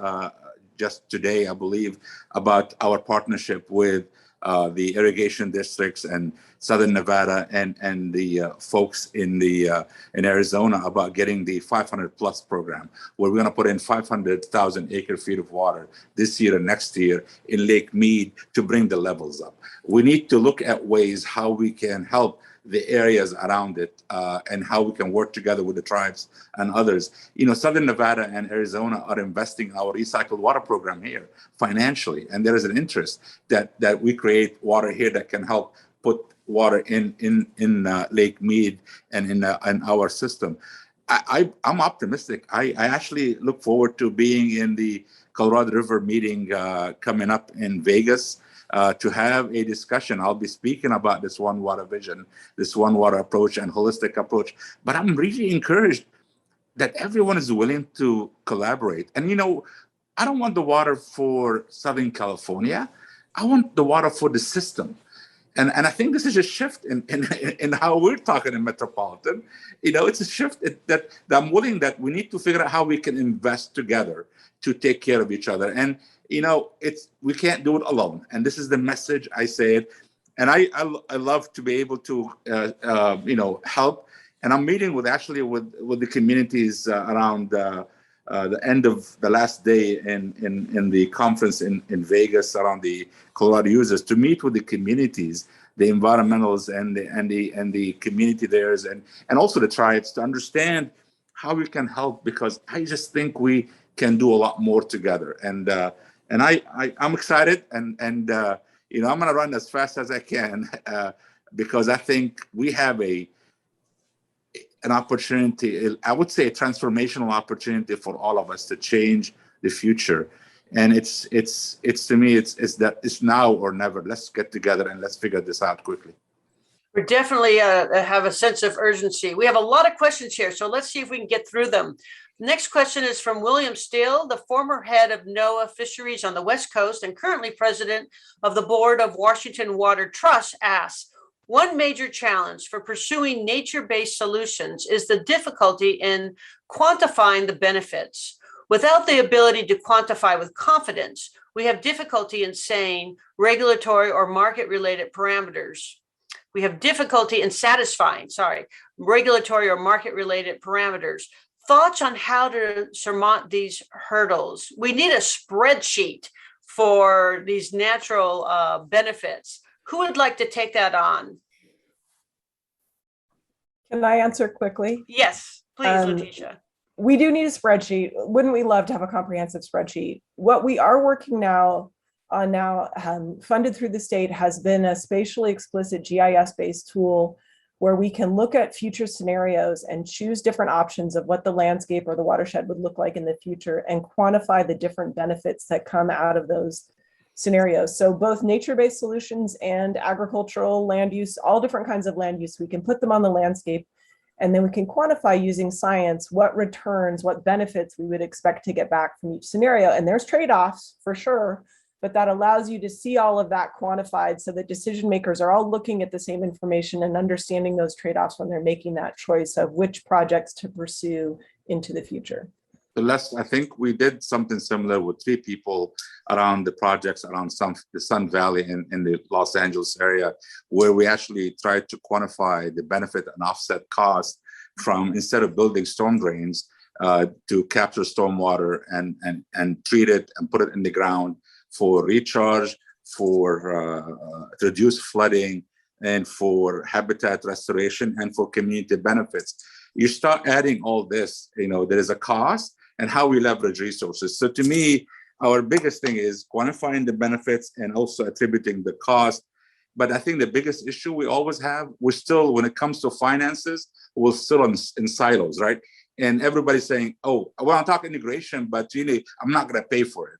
just today, I believe, about our partnership with the irrigation districts and Southern Nevada and the folks in Arizona about getting the 500+ program, where we're going to put in 500,000 acre-feet of water this year and next year in Lake Mead to bring the levels up. We need to look at ways how we can help the areas around it and how we can work together with the tribes and others. Southern Nevada and Arizona are investing in our recycled water program here financially, and there is an interest that we create water here that can help put water in Lake Mead and in our system. I'm optimistic. I actually look forward to being in the Colorado River meeting coming up in Vegas to have a discussion. I'll be speaking about this One Water vision, this One Water approach and holistic approach. But I'm really encouraged that everyone is willing to collaborate. And, I don't want the water for Southern California. I want the water for the system. And I think this is a shift in how we're talking in Metropolitan. It's a shift that I'm willing that we need to figure out how we can invest together to take care of each other. And, we can't do it alone. And this is the message I say it. And I love to be able to, help. And I'm meeting with the communities around the end of the last day in the conference in Vegas around the Colorado users to meet with the communities, the environmentals and the community theirs and also the tribes to understand how we can help, because I just think we can do a lot more together. And I'm excited and I'm going to run as fast as I can because I think we have an opportunity, I would say a transformational opportunity for all of us to change the future. And it's to me, it's now or never. Let's get together and let's figure this out quickly. We definitely have a sense of urgency. We have a lot of questions here, so let's see if we can get through them. The next question is from William Steele, the former head of NOAA Fisheries on the West Coast and currently president of the board of Washington Water Trust, asks, one major challenge for pursuing nature-based solutions is the difficulty in quantifying the benefits. Without the ability to quantify with confidence, we have difficulty in saying regulatory or market-related parameters. We have difficulty in satisfying, regulatory or market-related parameters. Thoughts on how to surmount these hurdles? We need a spreadsheet for these natural benefits. Who would like to take that on? Can I answer quickly? Yes, please, Letitia. We do need a spreadsheet. Wouldn't we love to have a comprehensive spreadsheet? What we are working on funded through the state, has been a spatially explicit GIS-based tool where we can look at future scenarios and choose different options of what the landscape or the watershed would look like in the future and quantify the different benefits that come out of those scenarios. So both nature-based solutions and agricultural land use, all different kinds of land use, we can put them on the landscape, and then we can quantify using science what returns, what benefits we would expect to get back from each scenario. And there's trade-offs for sure, but that allows you to see all of that quantified so that decision makers are all looking at the same information and understanding those trade-offs when they're making that choice of which projects to pursue into the future. Celeste, I think we did something similar with 3 people around the projects around the Sun Valley in the Los Angeles area, where we actually tried to quantify the benefit and offset cost from, instead of building storm drains, to capture stormwater and treat it and put it in the ground for recharge, for to reduce flooding, and for habitat restoration and for community benefits. You start adding all this, there is a cost and how we leverage resources. So to me, our biggest thing is quantifying the benefits and also attributing the cost. But I think the biggest issue we always have, we're still, when it comes to finances, we're still in silos, right? And everybody's saying, oh, I want to talk integration, but really, I'm not going to pay for it.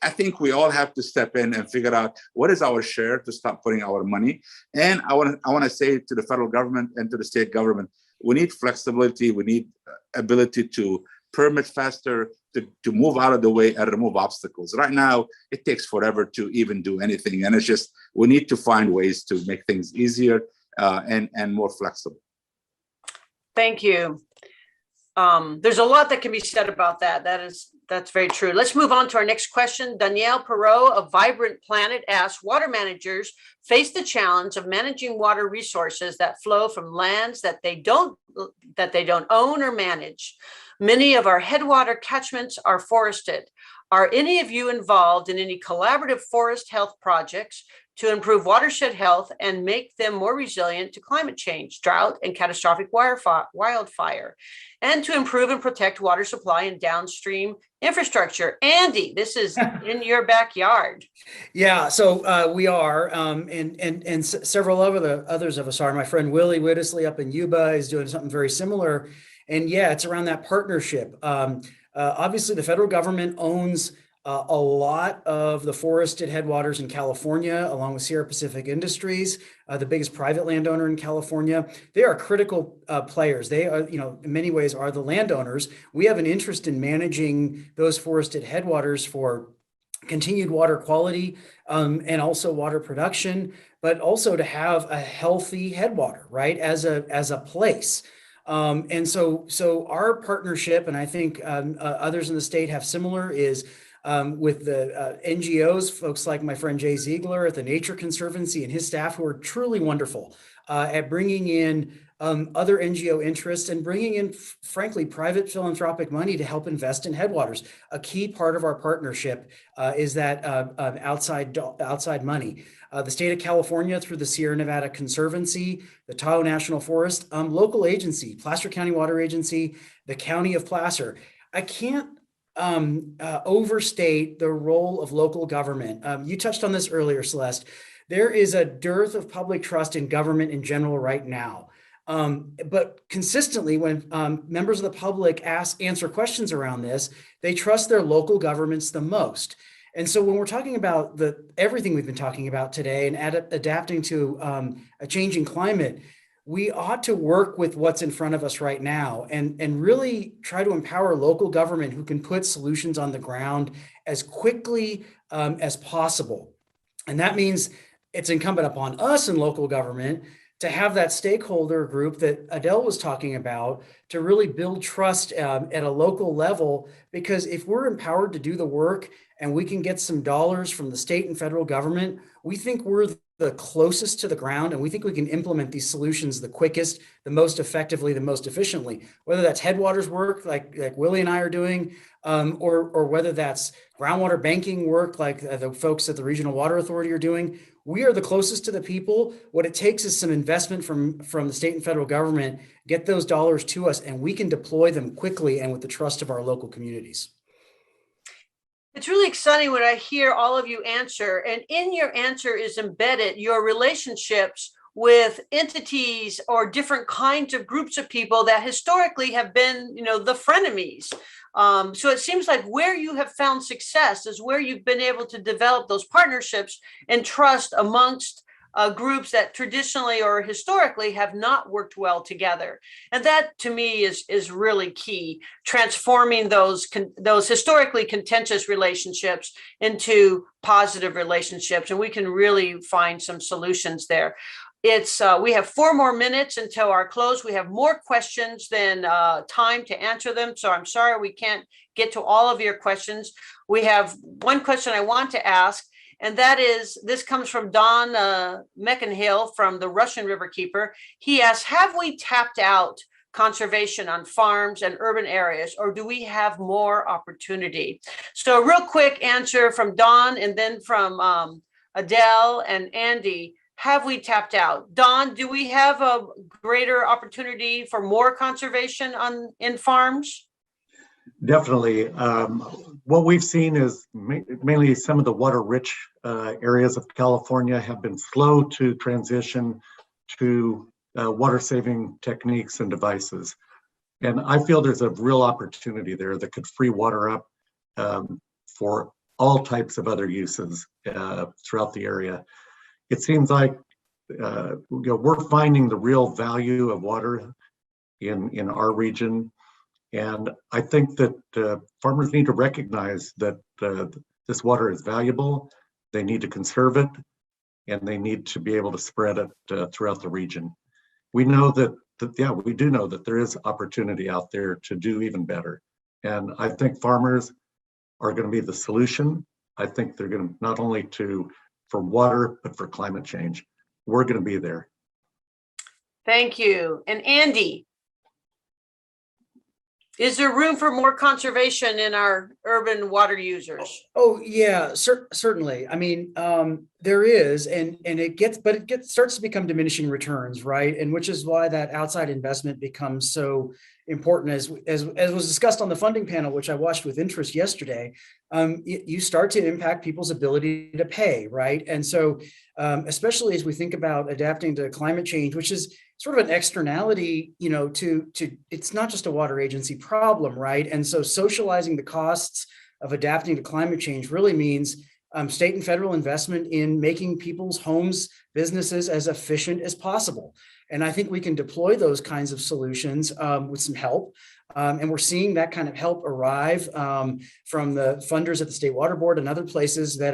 I think we all have to step in and figure out what is our share to stop putting our money. And I want to say to the federal government and to the state government, we need flexibility. We need ability to permit faster, to move out of the way and remove obstacles. Right now, it takes forever to even do anything. And it's just, we need to find ways to make things easier and more flexible. Thank you. There's a lot that can be said about that. That's very true. Let's move on to our next question. Danielle Perot of Vibrant Planet asks, water managers face the challenge of managing water resources that flow from lands that they don't own or manage. Many of our headwater catchments are forested. Are any of you involved in any collaborative forest health projects to improve watershed health and make them more resilient to climate change, drought, and catastrophic wildfire, and to improve and protect water supply and downstream infrastructure? Andy, this is in your backyard. Yeah, so we are, and several others of us are. My friend Willie Whittisley up in Yuba is doing something very similar. And yeah, it's around that partnership. Obviously, the federal government owns a lot of the forested headwaters in California, along with Sierra Pacific Industries, the biggest private landowner in California. They are critical players. They are, in many ways, are the landowners. We have an interest in managing those forested headwaters for continued water quality and also water production, but also to have a healthy headwater, right, as a place. And so our partnership, and I think others in the state have similar, is with the NGOs, folks like my friend Jay Ziegler at the Nature Conservancy and his staff, who are truly wonderful. at bringing in other NGO interests and bringing in, frankly, private philanthropic money to help invest in headwaters. A key part of our partnership is that outside money. The state of California, through the Sierra Nevada Conservancy, the Tahoe National Forest, local agency, Placer County Water Agency, the County of Placer. I can't overstate the role of local government. You touched on this earlier, Celeste. There is a dearth of public trust in government in general right now. But consistently, when members of the public answer questions around this, they trust their local governments the most. And so when we're talking about everything we've been talking about today and adapting to a changing climate, we ought to work with what's in front of us right now and really try to empower local government who can put solutions on the ground as quickly as possible. And that means it's incumbent upon us in local government to have that stakeholder group that Adel was talking about to really build trust at a local level, because if we're empowered to do the work and we can get some dollars from the state and federal government, we think we're the closest to the ground, and we think we can implement these solutions the quickest, the most effectively, the most efficiently, whether that's headwaters work like Willie and I are doing, or whether that's groundwater banking work like the folks at the Regional Water Authority are doing. We are the closest to the people. What it takes is some investment from the state and federal government, get those dollars to us, and we can deploy them quickly and with the trust of our local communities. It's really exciting when I hear all of you answer, and in your answer is embedded your relationships with entities or different kinds of groups of people that historically have been, the frenemies. So it seems like where you have found success is where you've been able to develop those partnerships and trust amongst groups that traditionally or historically have not worked well together. And that to me is really key, transforming those historically contentious relationships into positive relationships. And we can really find some solutions there. We have 4 more minutes until our close. We have more questions than time to answer them. So I'm sorry we can't get to all of your questions. We have one question I want to ask, and that is, this comes from Don Meckenhill from the Russian Riverkeeper. He asks, have we tapped out conservation on farms and urban areas, or do we have more opportunity? So a real quick answer from Don, and then from Adel and Andy. Have we tapped out? Don, do we have a greater opportunity for more conservation in farms? Definitely. What we've seen is mainly some of the water-rich areas of California have been slow to transition to water-saving techniques and devices. And I feel there's a real opportunity there that could free water up for all types of other uses throughout the area. It seems like we're finding the real value of water in our region. And I think that farmers need to recognize that this water is valuable. They need to conserve it, and they need to be able to spread it throughout the region. We know we do know that there is opportunity out there to do even better. And I think farmers are going to be the solution. I think they're going to not only for water, but for climate change. We're going to be there. Thank you. And Andy, is there room for more conservation in our urban water users? Oh yeah, certainly. I mean, there is, and it starts to become diminishing returns, right? And which is why that outside investment becomes so important, as was discussed on the funding panel, which I watched with interest yesterday. You start to impact people's ability to pay, right? And so, especially as we think about adapting to climate change, which is sort of an externality, to it's not just a water agency problem, right? And so socializing the costs of adapting to climate change really means state and federal investment in making people's homes, businesses as efficient as possible. And I think we can deploy those kinds of solutions with some help. And we're seeing that kind of help arrive from the funders at the State Water Board and other places that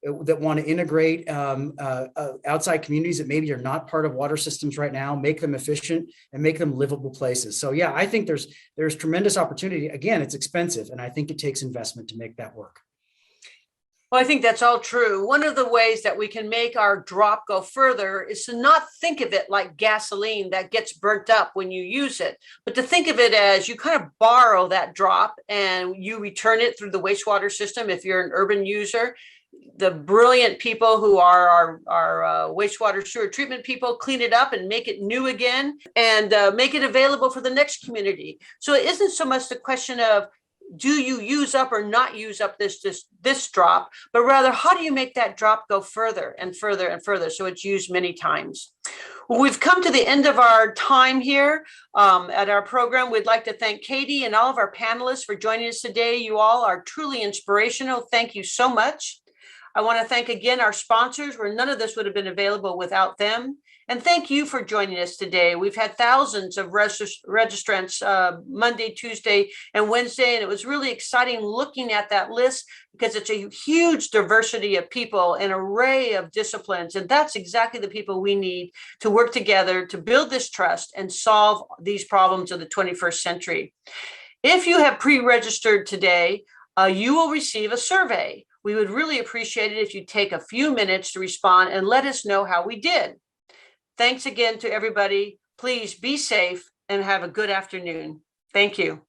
want to integrate outside communities that maybe are not part of water systems right now, make them efficient and make them livable places. So yeah, I think there's tremendous opportunity. Again, it's expensive, and I think it takes investment to make that work. Well, I think that's all true. One of the ways that we can make our drop go further is to not think of it like gasoline that gets burnt up when you use it, but to think of it as you kind of borrow that drop and you return it through the wastewater system if you're an urban user. The brilliant people who are our wastewater sewer treatment people clean it up and make it new again and make it available for the next community. So it isn't so much the question of do you use up or not use up this drop, but rather how do you make that drop go further and further and further so it's used many times. Well, we've come to the end of our time here at our program. We'd like to thank Katie and all of our panelists for joining us today. You all are truly inspirational. Thank you so much. I want to thank again our sponsors, where none of this would have been available without them. And thank you for joining us today. We've had thousands of registrants Monday, Tuesday, and Wednesday, and it was really exciting looking at that list because it's a huge diversity of people, an array of disciplines, and that's exactly the people we need to work together to build this trust and solve these problems of the 21st century. If you have pre-registered today, you will receive a survey. We would really appreciate it if you take a few minutes to respond and let us know how we did. Thanks again to everybody. Please be safe and have a good afternoon. Thank you.